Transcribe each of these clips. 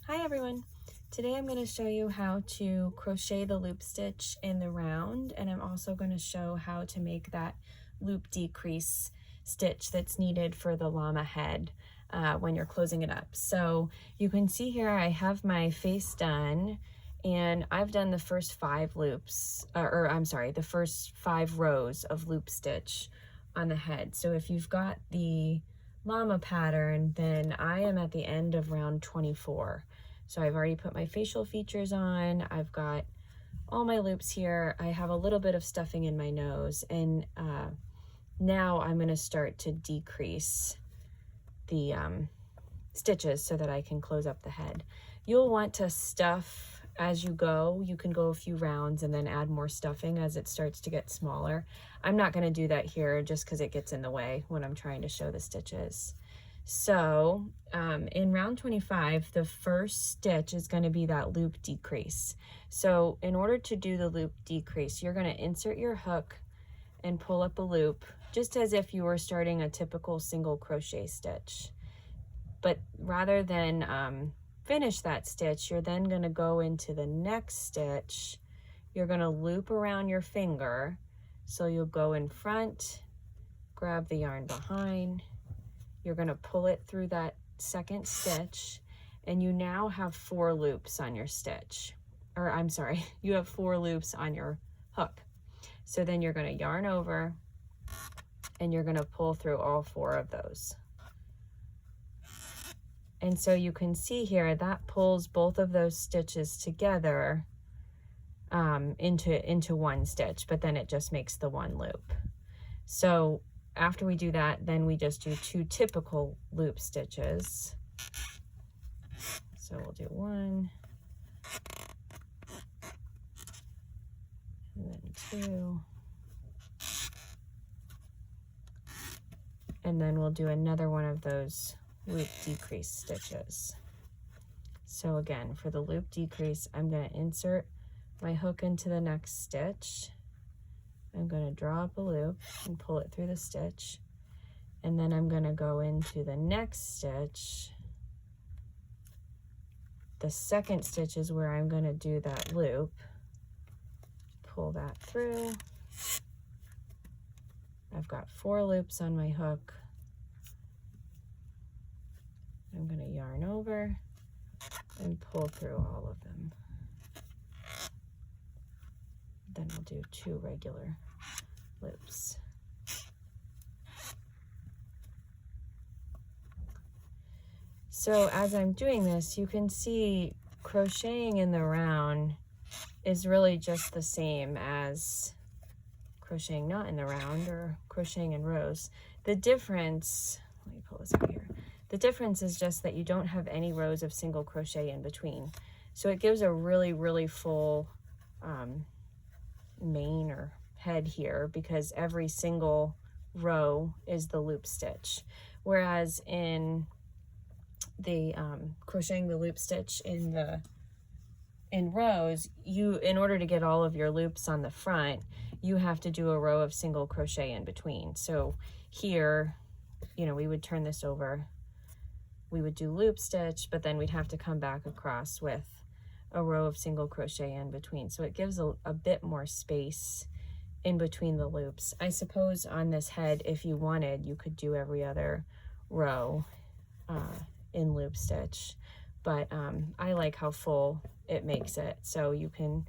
Hi everyone! Today I'm going to show you how to crochet the loop stitch in the round, and I'm also going to show how to make that loop decrease stitch that's needed for the llama head when you're closing it up. So you can see here I have my face done, and I've done the first 5 loops, the first 5 rows of loop stitch on the head. So if you've got the llama pattern, then I am at the end of round 24. So I've already put my facial features on, I've got all my loops here, I have a little bit of stuffing in my nose, and now I'm going to start to decrease the stitches so that I can close up the head. You'll want to stuff as you go. You can go a few rounds and then add more stuffing as it starts to get smaller. I'm not going to do that here just because it gets in the way when I'm trying to show the stitches. So in round 25, the first stitch is going to be that loop decrease. So in order to do the loop decrease, you're going to insert your hook and pull up a loop, just as if you were starting a typical single crochet stitch. But rather than finish that stitch, you're then going to go into the next stitch. You're going to loop around your finger. So you'll go in front, grab the yarn behind, you're going to pull it through that second stitch, and you now have 4 loops on your stitch. Or I'm sorry, you have 4 loops on your hook. So then you're going to yarn over and you're going to pull through all 4 of those. And so you can see here that pulls both of those stitches together into one stitch, but then it just makes the 1 loop. So after we do that, then we just do 2 typical loop stitches. So we'll do 1, and then 2, and then we'll do another one of those loop decrease stitches. So again, for the loop decrease, I'm going to insert my hook into the next stitch. I'm going to draw up a loop and pull it through the stitch, and then I'm going to go into the next stitch. The second stitch is where I'm going to do that loop, pull that through. I've got 4 loops on my hook. I'm going to yarn over and pull through all of them. Then I'll do 2 regular loops. So as I'm doing this, you can see crocheting in the round is really just the same as crocheting not in the round or crocheting in rows. The difference, let me pull this out here. The difference is just that you don't have any rows of single crochet in between. So it gives a really, really full mane or head here, because every single row is the loop stitch. Whereas in the crocheting the loop stitch in rows, in order to get all of your loops on the front, you have to do a row of single crochet in between. So here, we would turn this over, we would do loop stitch, but then we'd have to come back across with a row of single crochet in between. So it gives a bit more space in between the loops. I suppose on this head, if you wanted, you could do every other row in loop stitch, but I like how full it makes it. So you can,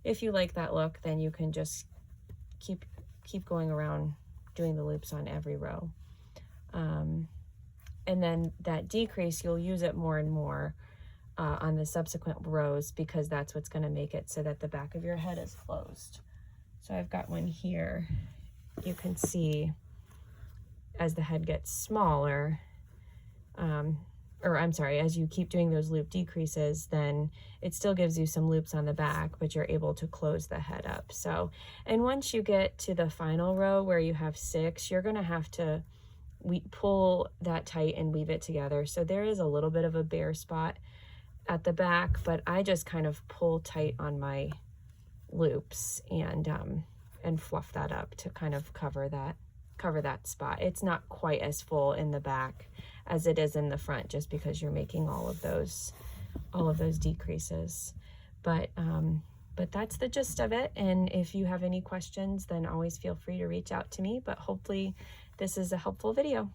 if you like that look, then you can just keep going around doing the loops on every row. And then that decrease, you'll use it more and more on the subsequent rows, because that's what's going to make it so that the back of your head is closed. So I've got one here. You can see as the head gets smaller, as you keep doing those loop decreases, then it still gives you some loops on the back, but you're able to close the head up. So, and once you get to the final row where you have 6, you're going to have to pull that tight and weave it together. So there is a little bit of a bare spot at the back, but I just kind of pull tight on my loops and fluff that up to kind of cover that spot. It's not quite as full in the back as it is in the front, just because you're making all of those all of those decreases. But that's the gist of it, and if you have any questions, then always feel free to reach out to me, but hopefully this is a helpful video.